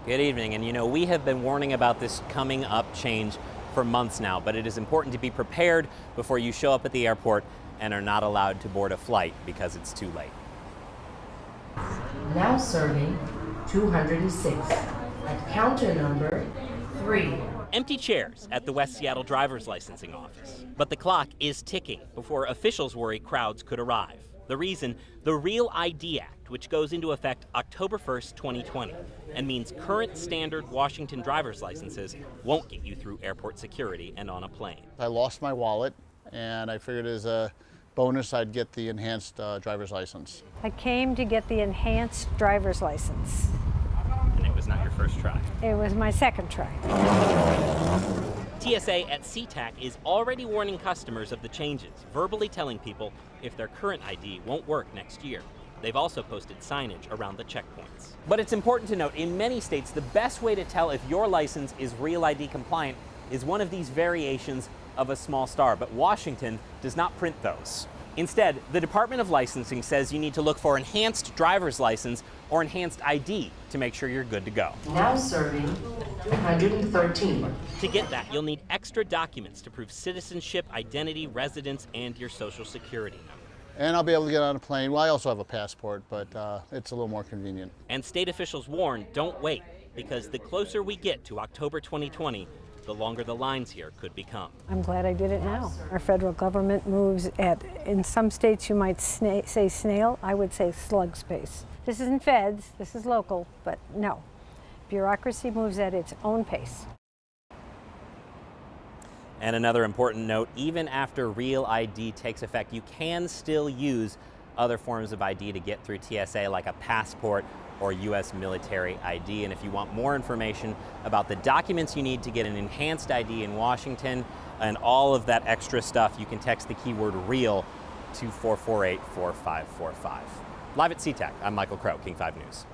Good evening, and you know, we have been warning about this coming up change for months now, but it is important to be prepared before you show up at the airport and are not allowed to board a flight because it's too late. Now serving 206 at counter number 3. Empty chairs at the West Seattle driver's licensing office. But the clock is ticking before officials worry crowds could arrive. The reason, the Real ID Act, which goes into effect October 1st, 2020, and means current standard Washington driver's licenses won't get you through airport security and on a plane. I lost my wallet, and I figured as a bonus I'd get the enhanced driver's license. I came to get the enhanced driver's license. And it was not your first try. It was my second try. TSA at SeaTac is already warning customers of the changes, verbally telling people if their current ID won't work next year. They've also posted signage around the checkpoints. But it's important to note, in many states, the best way to tell if your license is Real ID compliant is one of these variations of a small star, but Washington does not print those. Instead, the Department of Licensing says you need to look for enhanced driver's license or enhanced ID to make sure you're good to go. Now serving 213. To get that, you'll need extra documents to prove citizenship, identity, residence, and your social security number. And I'll be able to get on a plane. Well, I also have a passport, but it's a little more convenient. And state officials warn, don't wait, because the closer we get to October 2020, the longer the lines here could become. I'm glad I did it now. Our federal government moves at, in some states you might say snail, I would say slug pace. This isn't feds, this is local, but no. Bureaucracy moves at its own pace. And another important note, even after Real ID takes effect, you can still use other forms of ID to get through TSA, like a passport or U.S. military ID. And if you want more information about the documents you need to get an enhanced ID in Washington and all of that extra stuff, you can text the keyword REAL to 448-4545. Live at SeaTac, I'm Michael Crow, King 5 News.